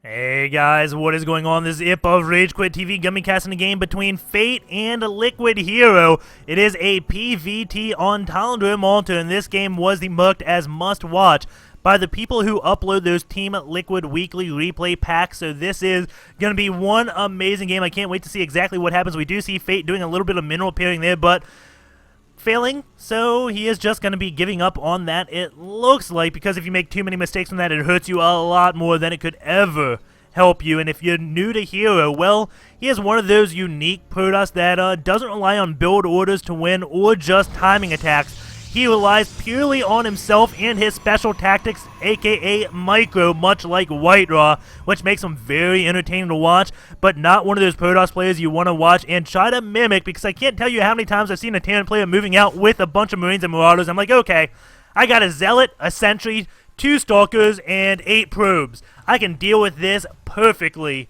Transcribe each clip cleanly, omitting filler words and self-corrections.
Hey guys, what is going on? This is Ip of RageQuitTV, gonna be casting a game between Fate and Liquid Hero. It is a PvT on Tal'Darim altar, and this game was marked as must-watch by the people who upload those Team Liquid weekly replay packs. So this is gonna be one amazing game. I can't wait to see exactly what happens. We do see Fate doing a little bit of mineral pairing there, but failing, so he is just going to be giving up on that, it looks like, because if you make too many mistakes from that, it hurts you a lot more than it could ever help you. And if you're new to Hero, well, he is one of those unique Protoss that doesn't rely on build orders to win or just timing attacks. He relies purely on himself and his special tactics, aka micro, much like White Raw, which makes him very entertaining to watch, but not one of those Protoss players you want to watch and try to mimic, because I can't tell you how many times I've seen a Terran player moving out with a bunch of Marines and Marauders. I'm like, okay, I got a Zealot, a Sentry, 2 Stalkers, and 8 Probes. I can deal with this perfectly.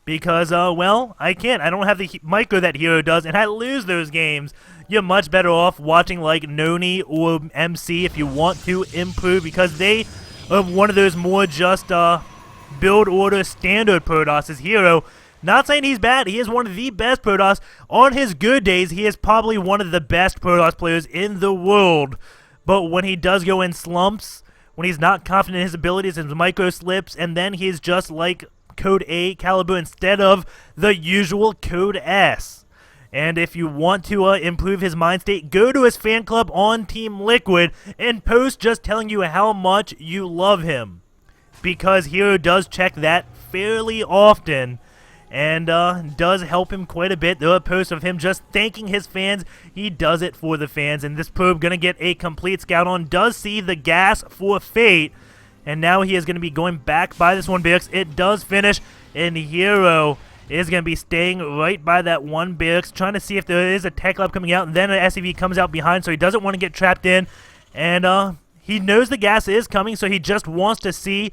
Because, well, I can't. I don't have the micro that Hero does, and I lose those games. You're much better off watching, like, Noni or MC if you want to improve, because they are one of those more just, build order standard Protosses. Hero, not saying he's bad. He is one of the best Protoss. On his good days, he is probably one of the best Protoss players in the world. But when he does go in slumps, when he's not confident in his abilities, his micro slips, and then he's just like Code A caliber instead of the usual Code S. And if you want to improve his mind state, go to his fan club on Team Liquid and post just telling you how much you love him. Because Hero does check that fairly often and does help him quite a bit. There are posts of him just thanking his fans. He does it for the fans. And this probe going to get a complete scout on. Does see the gas for Fate. And now he is going to be going back by this one barracks. It does finish, and Hero is going to be staying right by that one barracks, trying to see if there is a tech lab coming out, and then an SCV comes out behind, so he doesn't want to get trapped in. And he knows the gas is coming, so he just wants to see,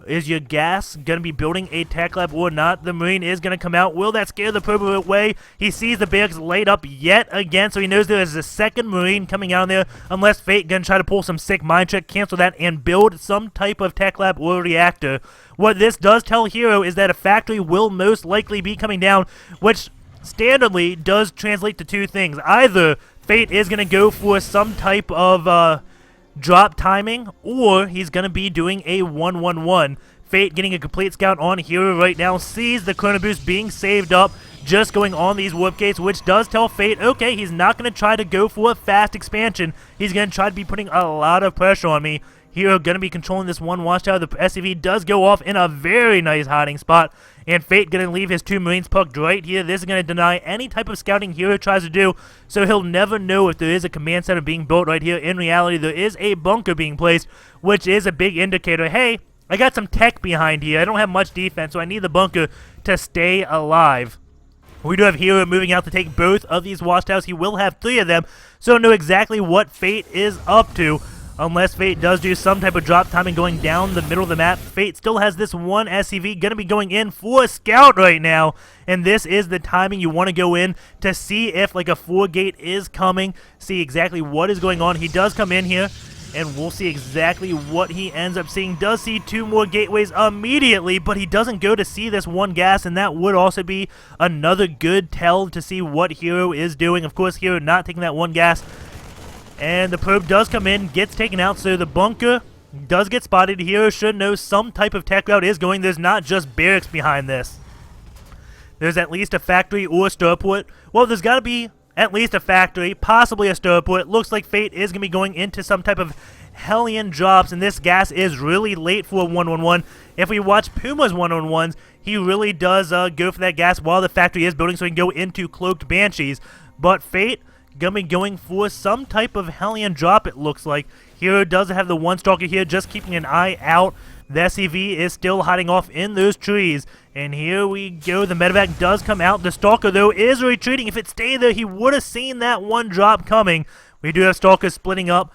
is your gas going to be building a tech lab or not? The Marine is going to come out. Will that scare the probe away? He sees the barracks laid up yet again, so he knows there is a second Marine coming out there, unless Fate going to try to pull some sick mind trick, cancel that, and build some type of tech lab or reactor. What this does tell Hero is that a factory will most likely be coming down, which standardly does translate to two things. Either Fate is going to go for some type of drop timing, or he's going to be doing a 1-1-1. Fate getting a complete scout on Hero right now, sees the Chrono Boost being saved up, just going on these warp gates, which does tell Fate, okay, he's not going to try to go for a fast expansion. He's going to try to be putting a lot of pressure on me. Hero going to be controlling this one watchtower. The SCV does go off in a very nice hiding spot, and Fate going to leave his 2 Marines pucked right here. This is going to deny any type of scouting Hero tries to do, so he'll never know if there is a command center being built right here. In reality, there is a bunker being placed, which is a big indicator. Hey, I got some tech behind here. I don't have much defense, so I need the bunker to stay alive. We do have Hero moving out to take both of these watchtowers. He will have 3 of them, so know exactly what Fate is up to. Unless Fate does do some type of drop timing going down the middle of the map. Fate still has this one SCV going to be going in for a scout right now. And this is the timing you want to go in to see if like a 4-gate is coming. See exactly what is going on. He does come in here, and we'll see exactly what he ends up seeing. Does see 2 more gateways immediately, but he doesn't go to see this one gas, and that would also be another good tell to see what Hero is doing. Of course, Hero not taking that one gas. And the probe does come in, gets taken out, so the bunker does get spotted. Hero should know some type of tech route is going. There's not just barracks behind this. There's at least a factory or a starport. Well, there's got to be at least a factory, possibly a starport. Looks like Fate is going to be going into some type of Hellion drops, and this gas is really late for a 1-1-1. If we watch Puma's 1-on-1s, he really does go for that gas while the factory is building, so he can go into Cloaked Banshees. But Fate gonna be going for some type of Hellion drop, it looks like. Hero does have the 1 Stalker here, just keeping an eye out. The SCV is still hiding off in those trees. And here we go. The medevac does come out. The Stalker, though, is retreating. If it stayed there, he would have seen that 1 drop coming. We do have Stalkers splitting up.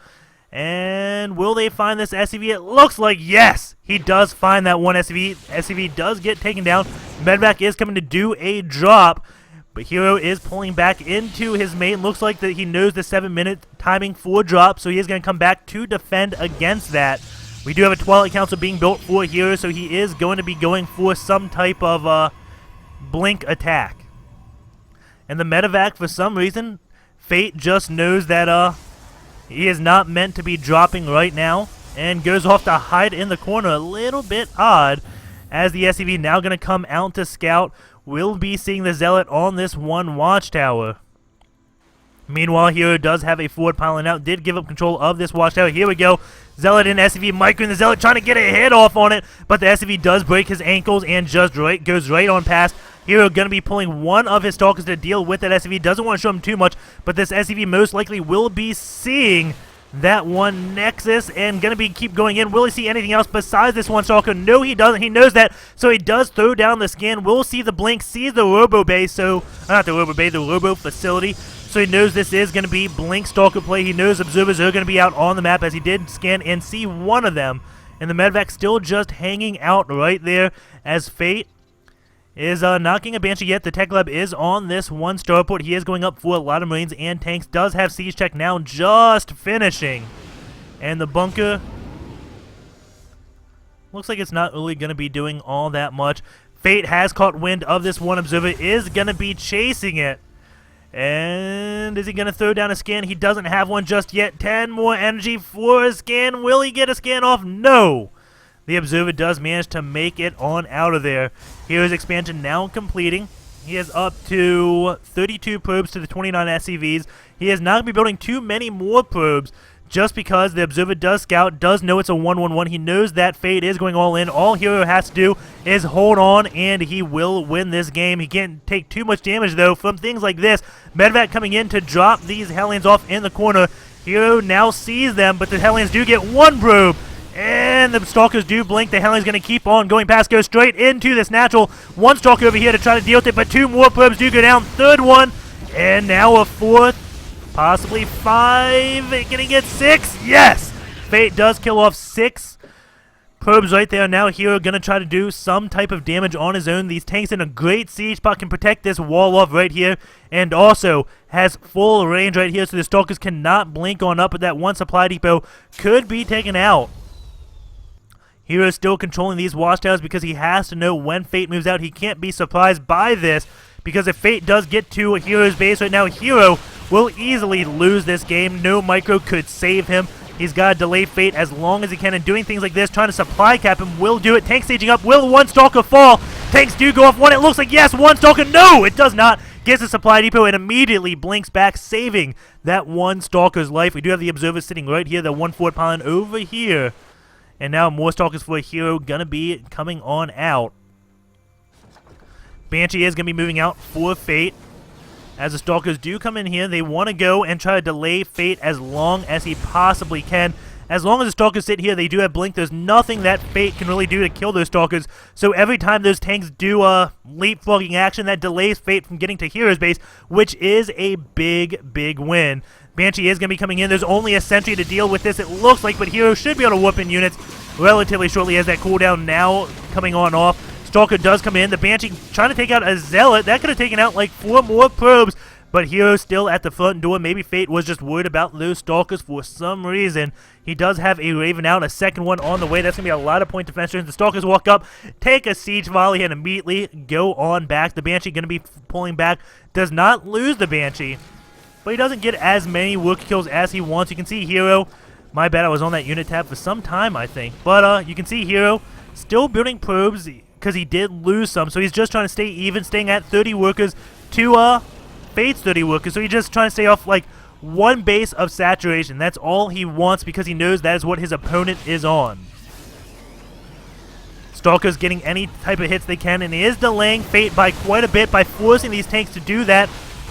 And will they find this SCV? It looks like yes! He does find that 1 SCV. SCV does get taken down. Medevac is coming to do a drop. But Hero is pulling back into his main. Looks like that he knows the 7-minute timing for drop, so he is going to come back to defend against that. We do have a Twilight Council being built for Hero, so he is going to be going for some type of blink attack. And the medevac, for some reason, Fate just knows that he is not meant to be dropping right now, and goes off to hide in the corner. A little bit odd, as the SCV now going to come out to scout. We'll be seeing the Zealot on this one watchtower. Meanwhile, Hero does have a forward piling out, did give up control of this watchtower. Here we go. Zealot and SCV microing the Zealot, trying to get a hit off on it, but the SCV does break his ankles and just goes right on past. Hero going to be pulling one of his Stalkers to deal with that SCV. Doesn't want to show him too much, but this SCV most likely will be seeing that one Nexus and going to be keep going in. Will he see anything else besides this one Stalker? No, he doesn't. He knows that, so he does throw down the scan. We'll see the blink, sees the Robo Bay, so not the Robo Bay, the Robo Facility. So he knows this is going to be blink Stalker play. He knows observers are going to be out on the map, as he did scan and see one of them. And the medevac still just hanging out right there, as Fate is knocking a Banshee yet. The Tech Lab is on this one starport. He is going up for a lot of Marines and tanks. Does have siege check now, just finishing. And the bunker looks like it's not really going to be doing all that much. Fate has caught wind of this one observer, is going to be chasing it. And is he going to throw down a scan? He doesn't have one just yet. 10 more energy for a scan. Will he get a scan off? No. The observer does manage to make it on out of there. Here's expansion now completing. He is up to 32 probes to the 29 SCVs. He is not going to be building too many more probes, just because the observer does scout, does know it's a 1-1-1. He knows that Fate is going all in. All Hero has to do is hold on, and he will win this game. He can't take too much damage, though, from things like this. Medevac coming in to drop these Hellions off in the corner. Hero now sees them, but the Hellions do get one probe. And the Stalkers do blink. The Hellion's going to keep on going past, go straight into this natural. One Stalker over here to try to deal with it, but two more probes do go down. Third one, and now a fourth, possibly five. Can he get six? Yes! Fate does kill off 6 probes right there. Now Hero going to try to do some type of damage on his own. These tanks in a great siege spot can protect this wall off right here, and also has full range right here, so the Stalkers cannot blink on up, but that one supply depot could be taken out. Hero's still controlling these watchtowers because he has to know when Fate moves out. He can't be surprised by this, because if Fate does get to Hero's base right now, Hero will easily lose this game. No micro could save him. He's got to delay Fate as long as he can, and doing things like this, trying to supply cap him, will do it. Tank staging up. Will one Stalker fall? Tanks do go off one. It looks like yes, one Stalker. No, it does not. Gets a supply depot and immediately blinks back, saving that one Stalker's life. We do have the observers sitting right here, the 1-4 pylon over here. And now more Stalkers for a Hero gonna be coming on out. Banshee is gonna be moving out for Fate. As the Stalkers do come in here, they want to go and try to delay Fate as long as he possibly can. As long as the Stalkers sit here, they do have blink. There's nothing that Fate can really do to kill those Stalkers. So every time those tanks do a leapfrogging action, that delays Fate from getting to Hero's base, which is a big, big win. Banshee is going to be coming in. There's only a sentry to deal with this, it looks like, but Hero should be able to whoop in units relatively shortly as that cooldown now coming on off. Stalker does come in. The Banshee trying to take out a Zealot. That could have taken out like 4 more probes, but Hero's still at the front door. Maybe Fate was just worried about those Stalkers for some reason. He does have a Raven out, a second one on the way. That's going to be a lot of point defense turns. The Stalkers walk up, take a siege volley, and immediately go on back. The Banshee going to be pulling back. Does not lose the Banshee, but he doesn't get as many work kills as he wants. You can see Hero, my bad, I was on that unit tab for some time, I think. But you can see Hero still building probes because he did lose some. So he's just trying to stay even, staying at 30 workers to Fate's 30 workers. So he's just trying to stay off like 1 base of saturation. That's all he wants because he knows that is what his opponent is on. Stalker's getting any type of hits they can, and he is delaying Fate by quite a bit by forcing these tanks to do that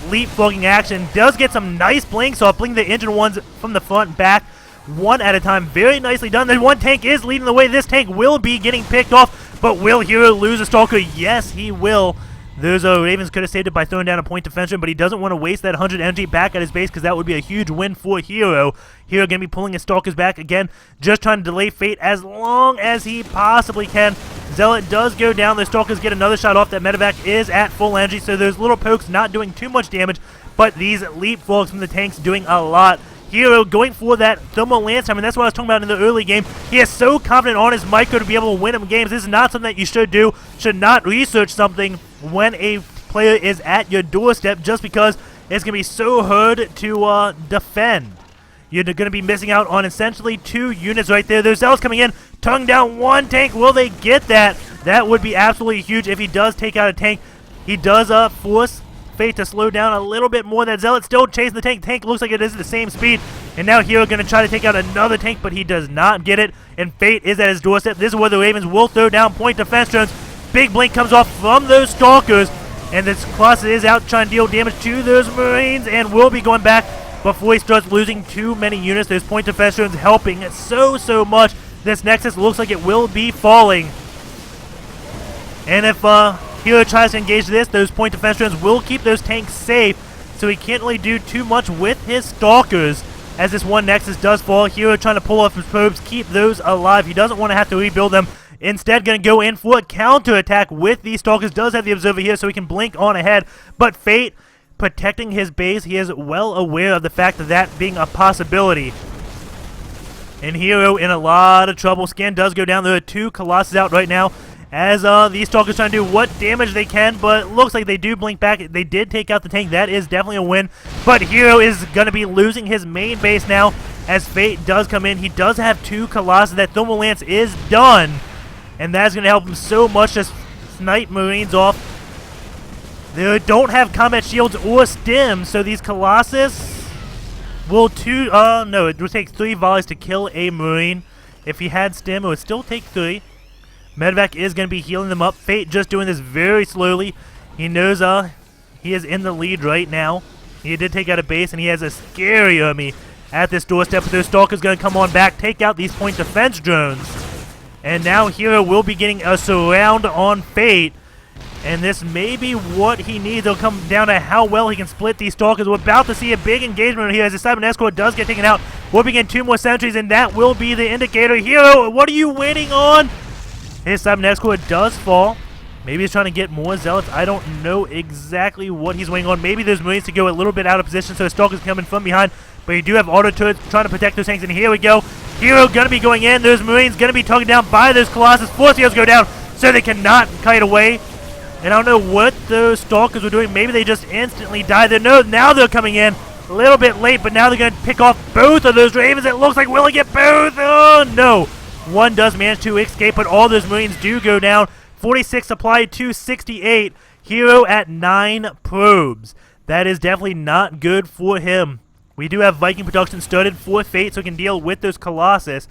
leapfrogging action. Does get some nice blinks off, blink the engine ones from the front back, one at a time. Very nicely done. Then one tank is leading the way. This tank will be getting picked off, but will Hero lose a Stalker? Yes, he will. Those Ravens could have saved it by throwing down a point defension, but he doesn't want to waste that 100 energy back at his base because that would be a huge win for Hero. Hero going to be pulling his Stalkers back again, just trying to delay Fate as long as he possibly can. Zealot does go down. The Stalkers get another shot off. That medevac is at full energy, so those little pokes not doing too much damage, but these leapfrogs from the tanks doing a lot. Hero going for that thermal lance time, and that's what I was talking about in the early game. He is so confident on his micro to be able to win him games. This is not something that you should do. Should not research something when a player is at your doorstep, just because it's going to be so hard to defend. You're going to be missing out on essentially 2 units right there. There's Zealots coming in, tongue down 1 tank. Will they get that? That would be absolutely huge if he does take out a tank. He does force Fate to slow down a little bit more. That Zealot still chasing the tank. Tank looks like it is at the same speed. And now Hero going to try to take out another tank, but he does not get it. And Fate is at his doorstep. This is where the Ravens will throw down point defense drones. Big blink comes off from those Stalkers. And this Colossus is out trying to deal damage to those Marines and will be going back before he starts losing too many units. Those point defense drones helping so much. This Nexus looks like it will be falling. And if Hero tries to engage this, those point defense drones will keep those tanks safe, so he can't really do too much with his Stalkers as this one Nexus does fall. Hero trying to pull off his probes, keep those alive. He doesn't want to have to rebuild them. Instead, going to go in for a counter-attack with these Stalkers. Does have the Observer here, so he can blink on ahead. But Fate, protecting his base, he is well aware of the fact of that being a possibility. And Hero in a lot of trouble. Scan does go down. There are 2 Colossus out right now, as these Stalkers trying to do what damage they can, but looks like they do blink back. They did take out the tank. That is definitely a win. But Hero is going to be losing his main base now as Fate does come in. He does have 2 Colossus. That Thermal Lance is done, and that's going to help him so much to snipe Marines off. They don't have combat shields or stim, so these Colossus will no, it would take 3 volleys to kill a Marine. If he had stim, it would still take 3. Medevac is going to be healing them up. Fate just doing this very slowly. He knows he is in the lead right now. He did take out a base, and he has a scary army at this doorstep. But those Stalkers going to come on back, take out these point defense drones. And now Hero will be getting a surround on Fate. And this may be what he needs. It'll come down to how well he can split these Stalkers. We're about to see a big engagement here as the Cyber Escort does get taken out. We'll begin 2 more sentries, and that will be the indicator. Hero, what are you waiting on? His Cyber Escort does fall. Maybe he's trying to get more Zealots. I don't know exactly what he's waiting on. Maybe there's Marines to go a little bit out of position so his Stalker's coming from behind. But you do have auto turrets trying to protect those tanks. And here we go. Hero going to be going in. Those Marines going to be tugged down by those Colossus. Force Heroes go down so they cannot kite away. And I don't know what those Stalkers were doing. Maybe they just instantly died there. No, now they're coming in a little bit late. But now they're going to pick off both of those Ravens. It looks like will he get both? Oh, no. One does manage to escape, but all those Marines do go down. 46 supplied to 68. Hero at 9 probes. That is definitely not good for him. We do have Viking production started for Fate, so he can deal with those Colossus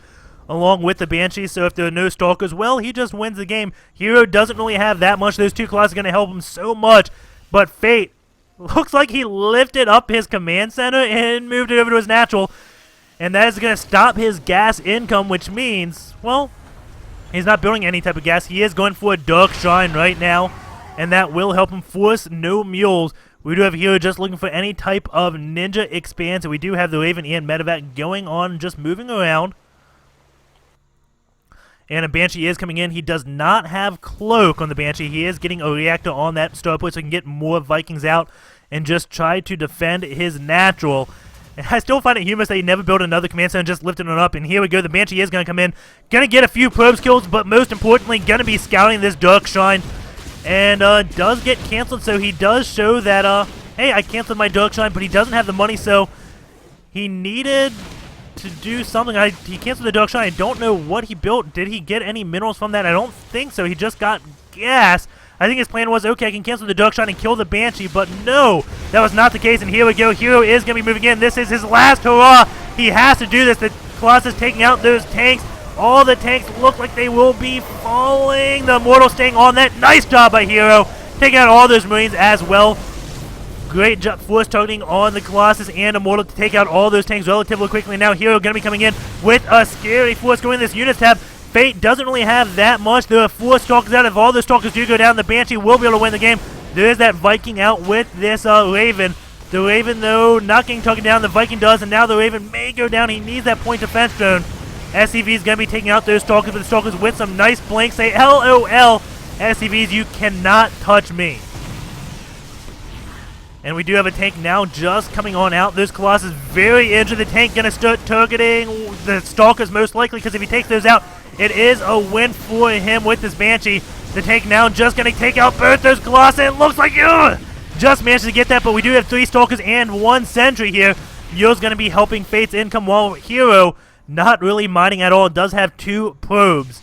along with the Banshees. So if there are no Stalkers, well, he just wins the game. Hero doesn't really have that much. Those 2 Colossus are going to help him so much. But Fate looks like he lifted up his command center and moved it over to his natural. And that is going to stop his gas income, which means, well, he's not building any type of gas. He is going for a Dark Shrine right now, and that will help him force no mules. We do have Hero just looking for any type of ninja expand, so we do have the Raven and Medevac going on, just moving around. And a Banshee is coming in. He does not have Cloak on the Banshee. He is getting a reactor on that starport so he can get more Vikings out and just try to defend his natural. And I still find it humorous that he never built another command center and just lifted it up. And here we go. The Banshee is going to come in. Going to get a few probes kills, but most importantly, going to be scouting this Dark Shrine. And does get canceled, so he does show that, hey, I canceled my Dark Shrine, but he doesn't have the money, so he needed to do something. He canceled the Dark Shrine. I don't know what he built. Did he get any minerals from that? I don't think so. He just got gas. I think his plan was, okay, I can cancel the Dark Shrine and kill the Banshee, but no, that was not the case, and here we go. Hero is going to be moving in. This is his last hurrah. He has to do this. The Colossus taking out those tanks. All the tanks look like they will be falling. The Immortal staying on that. Nice job by Hero. Taking out all those Marines as well. Great job force targeting on the Colossus and Immortal to take out all those tanks relatively quickly. Now Hero going to be coming in with a scary force going in this units tab. Fate doesn't really have that much. There are 4 Stalkers out. If all those Stalkers do go down, the Banshee will be able to win the game. There is that Viking out with this Raven. The Raven, though, not getting taken down. The Viking does, and now the Raven may go down. He needs that point defense zone. SCV is going to be taking out those Stalkers, but the Stalkers with some nice blinks say, LOL, SCVs, you cannot touch me. And we do have a tank now just coming on out. This Colossus very injured. The tank going to start targeting the Stalkers most likely, because if he takes those out, it is a win for him with this Banshee. The tank now just going to take out both those Colossus. It looks like just managed to get that, but we do have 3 Stalkers and 1 Sentry here. Mule's going to be helping Fate's income, while Hero, not really minding at all, does have 2 probes.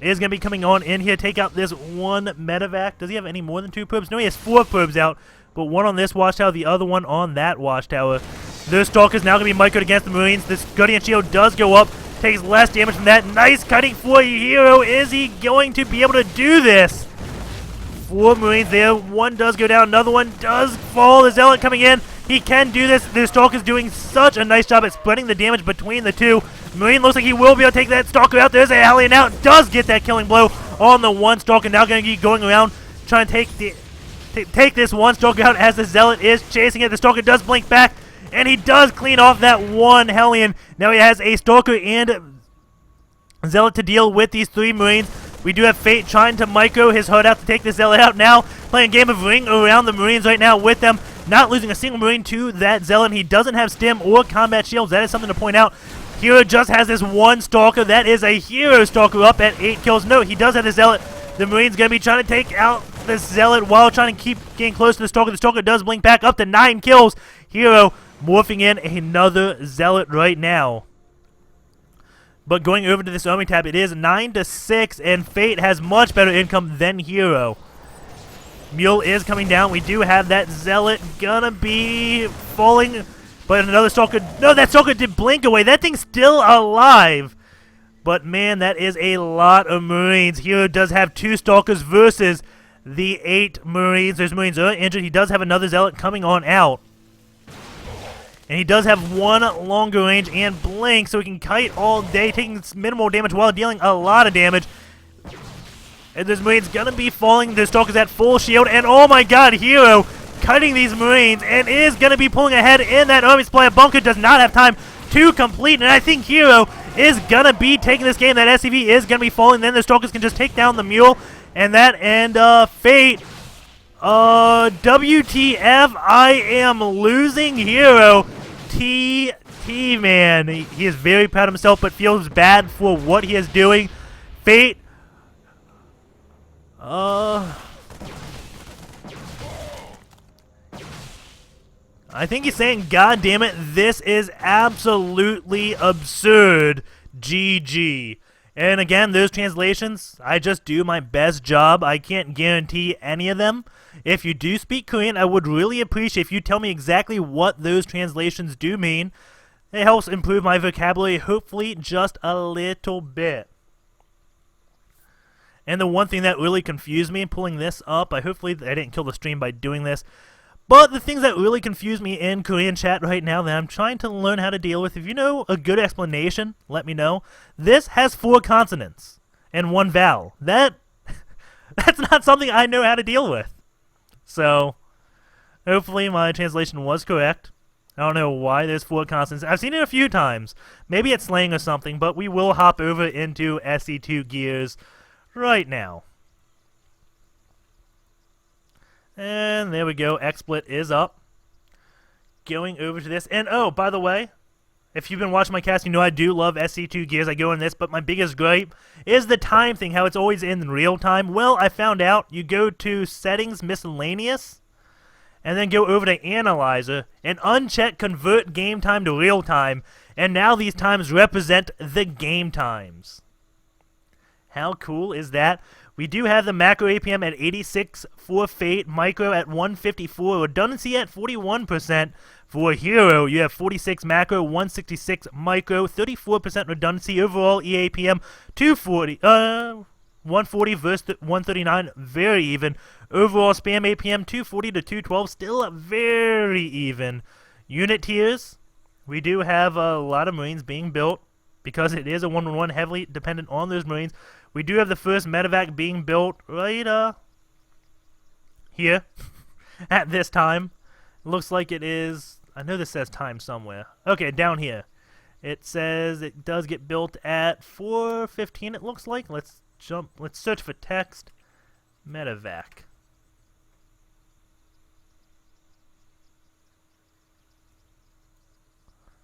Is going to be coming on in here, take out this 1 Medevac. Does he have any more than 2 probes? No, he has 4 probes out, but 1 on this watchtower, the other 1 on that watchtower. Those Stalkers now going to be microed against the Marines. This Guardian Shield does go up, takes less damage from that. Nice cutting for Hero. Is he going to be able to do this? 4 Marines there. 1 does go down, another 1 does fall. The Zealot coming in. He can do this. The Stalker's doing such a nice job at spreading the damage between the 2. Marine looks like he will be able to take that Stalker out. There's a Hellion out. Does get that killing blow on the 1 Stalker. Now going to keep going around trying to take this 1 Stalker out as the Zealot is chasing it. The Stalker does blink back, and he does clean off that 1 Hellion. Now he has a Stalker and Zealot to deal with these 3 Marines. We do have Fate trying to micro his HUD out to take the Zealot out now. Playing a game of ring around the Marines right now with them. Not losing a single Marine to that Zealot. He doesn't have stim or combat shields. That is something to point out. Hero just has this 1 Stalker. That is a Hero Stalker up at 8 kills. No, he does have the Zealot. The Marine's going to be trying to take out the Zealot while trying to keep getting close to the Stalker. The Stalker does blink back up to 9 kills. Hero morphing in another Zealot right now. But going over to this army tab, it is 9-6, and Fate has much better income than Hero. Mule is coming down. We do have that Zealot gonna be falling, but another Stalker. No, that Stalker did blink away. That thing's still alive. But man, that is a lot of Marines. Hero does have 2 Stalkers versus the 8 Marines. Those Marines are injured. He does have another Zealot coming on out. And he does have 1 longer range and blink, so he can kite all day, taking minimal damage while dealing a lot of damage. And this Marine's gonna be falling. The Stalker's at full shield, and oh my god, Hero cutting these Marines and is gonna be pulling ahead in that army supply. Bunker does not have time to complete, and I think Hero is gonna be taking this game. That SCV is gonna be falling. Then the Stalkers can just take down the Mule, and Fate. WTF, I am losing Hero. TT, man. He is very proud of himself, but feels bad for what he is doing. Fate. I think he's saying, God damn it, this is absolutely absurd. GG. And again, those translations, I just do my best job. I can't guarantee any of them. If you do speak Korean, I would really appreciate if you tell me exactly what those translations do mean. It helps improve my vocabulary, hopefully just a little bit. And the one thing that really confused me pulling this up, hopefully I didn't kill the stream by doing this, but the things that really confuse me in Korean chat right now that I'm trying to learn how to deal with, if you know a good explanation, let me know. This has 4 consonants and 1 vowel. That's not something I know how to deal with. So, hopefully my translation was correct. I don't know why there's 4 consonants. I've seen it a few times. Maybe it's slang or something, but we will hop over into SE2 gears right now. And there we go. XSplit is up. Going over to this. And oh, by the way, if you've been watching my cast, you know I do love SC2 gears. I go in this, but my biggest gripe is the time thing, how it's always in real time. Well, I found out you go to Settings, Miscellaneous, and then go over to Analyzer, and uncheck Convert Game Time to Real Time, and now these times represent the game times. How cool is that? We do have the macro APM at 86 for Fate, micro at 154, redundancy at 41%. For Hero, you have 46 macro, 166 micro, 34% redundancy. Overall EAPM 140 versus 139, very even. Overall spam APM 240 to 212, still very even. Unit tiers, we do have a lot of Marines being built because it is a 1-on-1, heavily dependent on those Marines. We do have the first medevac being built right here at this time. It looks like it is, I know this says time somewhere. Okay, down here. It says it does get built at 4:15 it looks like. Let's search for text. Medevac.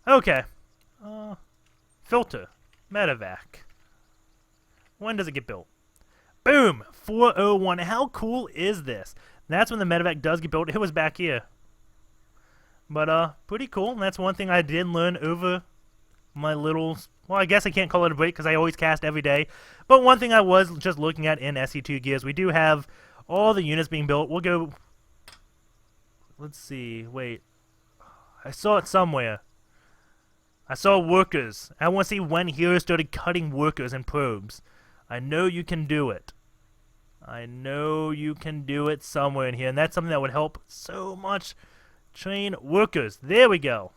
Okay. Filter. Medevac. When does it get built? Boom! 401. How cool is this? That's when the medevac does get built. It was back here. But, pretty cool. That's one thing I did learn over my little... Well, I guess I can't call it a break because I always cast every day. But one thing I was just looking at in SC2 Gears, we do have all the units being built. We'll go... Let's see. Wait. I saw it somewhere. I saw workers. I want to see when heroes started cutting workers and probes. I know you can do it. I know you can do it somewhere in here. And that's something that would help so much. Train workers. There we go.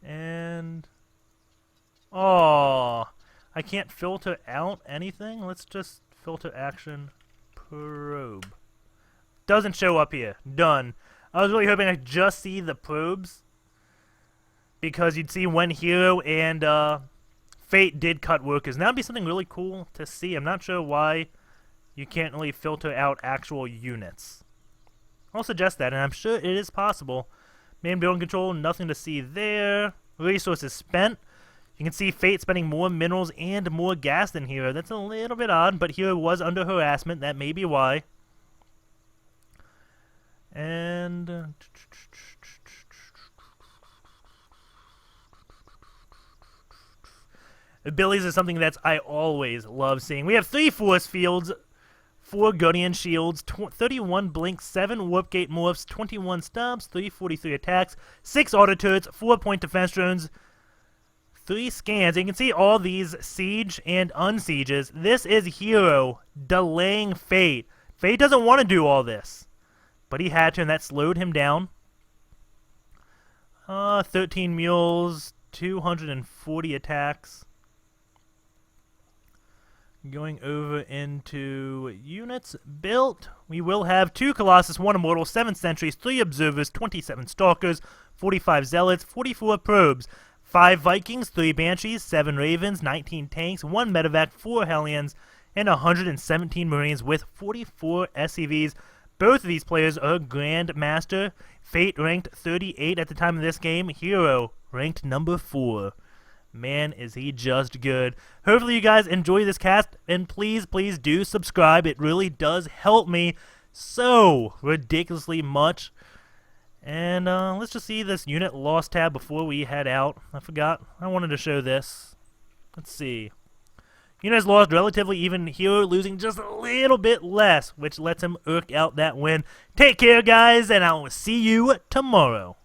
And... Oh, I can't filter out anything? Let's just filter action probe. Doesn't show up here. Done. I was really hoping I could just see the probes, because you'd see when Hero and Fate did cut workers. And that would be something really cool to see. I'm not sure why you can't really filter out actual units. I'll suggest that, and I'm sure it is possible. Main building control, nothing to see there. Resources spent. You can see Fate spending more minerals and more gas than Hero. That's a little bit odd, but Hero was under harassment. That may be why. And... abilities is something that I always love seeing. We have 3 force fields, 4 Guardian shields, 31 blinks, 7 warp gate morphs, 21 stomps, 343 attacks, 6 auto turrets, 4 point defense drones, 3 scans. You can see all these siege and unsieges. This is Hero delaying Fate. Fate doesn't want to do all this, but he had to, and that slowed him down. 13 mules, 240 attacks. Going over into units built, we will have 2 Colossus, 1 Immortal, 7 Sentries, 3 Observers, 27 Stalkers, 45 Zealots, 44 Probes, 5 Vikings, 3 Banshees, 7 Ravens, 19 Tanks, 1 Medevac, 4 Hellions, and 117 Marines with 44 SCVs. Both of these players are Grandmaster. Fate ranked 38 at the time of this game. Hero ranked number 4. Man, is he just good. Hopefully you guys enjoy this cast, and please, please do subscribe. It really does help me so ridiculously much. And let's just see this unit loss tab before we head out. I forgot. I wanted to show this. Let's see. Units lost relatively even. Hero losing just a little bit less, which lets him eke out that win. Take care, guys, and I will see you tomorrow.